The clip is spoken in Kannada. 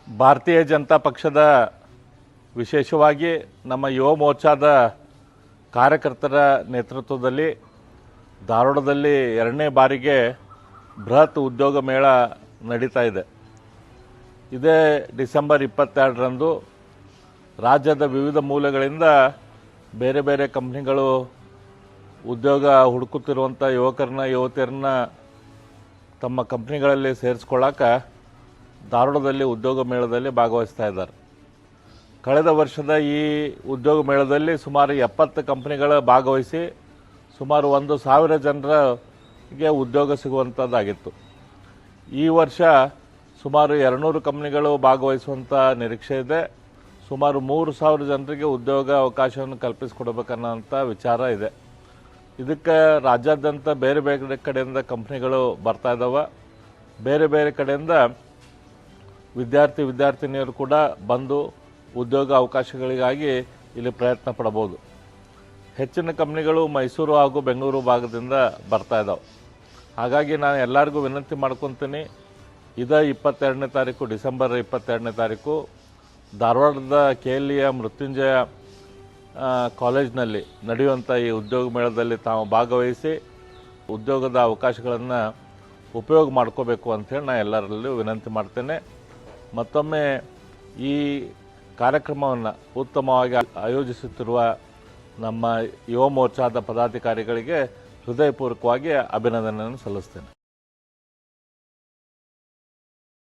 ಭಾರತೀಯ ಜನತಾ ಪಕ್ಷದ ವಿಶೇಷವಾಗಿ ನಮ್ಮ ಯುವ ಮೋರ್ಚಾದ ಕಾರ್ಯಕರ್ತರ ನೇತೃತ್ವದಲ್ಲಿ ಧಾರವಾಡದಲ್ಲಿ ಎರಡನೇ ಬಾರಿಗೆ ಬೃಹತ್ ಉದ್ಯೋಗ ಮೇಳ ನಡೀತಾ ಇದೆ. ಇದೇ ಡಿಸೆಂಬರ್ 22ರಂದು ರಾಜ್ಯದ ವಿವಿಧ ಮೂಲೆಗಳಿಂದ ಬೇರೆ ಬೇರೆ ಕಂಪ್ನಿಗಳು ಉದ್ಯೋಗ ಹುಡುಕುತ್ತಿರುವಂಥ ಯುವತಿಯರನ್ನ ತಮ್ಮ ಕಂಪ್ನಿಗಳಲ್ಲಿ ಸೇರಿಸ್ಕೊಳ್ಳೋಕೆ ಧಾರವಾಡದಲ್ಲಿ ಉದ್ಯೋಗ ಮೇಳದಲ್ಲಿ ಭಾಗವಹಿಸ್ತಾ ಇದ್ದಾರೆ. ಕಳೆದ ವರ್ಷದ ಈ ಉದ್ಯೋಗ ಮೇಳದಲ್ಲಿ ಸುಮಾರು 70 ಕಂಪ್ನಿಗಳು ಭಾಗವಹಿಸಿ ಸುಮಾರು 1,000 ಜನರಿಗೆ ಉದ್ಯೋಗ ಸಿಗುವಂಥದ್ದಾಗಿತ್ತು. ಈ ವರ್ಷ ಸುಮಾರು 200 ಕಂಪ್ನಿಗಳು ಭಾಗವಹಿಸುವಂಥ ನಿರೀಕ್ಷೆ ಇದೆ. ಸುಮಾರು 3,000 ಜನರಿಗೆ ಉದ್ಯೋಗ ಅವಕಾಶವನ್ನು ಕಲ್ಪಿಸಿಕೊಡಬೇಕನ್ನೋಂಥ ವಿಚಾರ ಇದೆ. ಇದಕ್ಕೆ ರಾಜ್ಯಾದ್ಯಂತ ಬೇರೆ ಬೇರೆ ಕಡೆಯಿಂದ ಕಂಪ್ನಿಗಳು ಬರ್ತಾ ಇದ್ದಾವೆ. ಬೇರೆ ಬೇರೆ ಕಡೆಯಿಂದ ವಿದ್ಯಾರ್ಥಿನಿಯರು ಕೂಡ ಬಂದು ಉದ್ಯೋಗ ಅವಕಾಶಗಳಿಗಾಗಿ ಇಲ್ಲಿ ಪ್ರಯತ್ನ ಪಡಬಹುದು. ಹೆಚ್ಚಿನ ಕಂಪ್ನಿಗಳು ಮೈಸೂರು ಹಾಗೂ ಬೆಂಗಳೂರು ಭಾಗದಿಂದ ಬರ್ತಾ ಇದ್ದಾವೆ. ಹಾಗಾಗಿ ನಾನು ಎಲ್ಲರಿಗೂ ವಿನಂತಿ ಮಾಡ್ಕೊತೀನಿ, ಇದೇ 22ನೇ ತಾರೀಕು ಡಿಸೆಂಬರ್ 22ನೇ ತಾರೀಕು ಧಾರವಾಡದ KLEಯ ಮೃತ್ಯುಂಜಯ ಕಾಲೇಜ್ನಲ್ಲಿ ನಡೆಯುವಂಥ ಈ ಉದ್ಯೋಗ ಮೇಳದಲ್ಲಿ ತಾವು ಭಾಗವಹಿಸಿ ಉದ್ಯೋಗದ ಅವಕಾಶಗಳನ್ನು ಉಪಯೋಗ ಮಾಡ್ಕೋಬೇಕು ಅಂಥೇಳಿ ನಾನು ಎಲ್ಲರಲ್ಲೂ ವಿನಂತಿ ಮಾಡ್ತೇನೆ. ಮತ್ತೊಮ್ಮೆ ಈ ಕಾರ್ಯಕ್ರಮವನ್ನು ಉತ್ತಮವಾಗಿ ಆಯೋಜಿಸುತ್ತಿರುವ ನಮ್ಮ ಯುವ ಮೋರ್ಚಾದ ಪದಾಧಿಕಾರಿಗಳಿಗೆ ಹೃದಯಪೂರ್ವಕವಾಗಿ ಅಭಿನಂದನೆಯನ್ನು ಸಲ್ಲಿಸ್ತೇನೆ.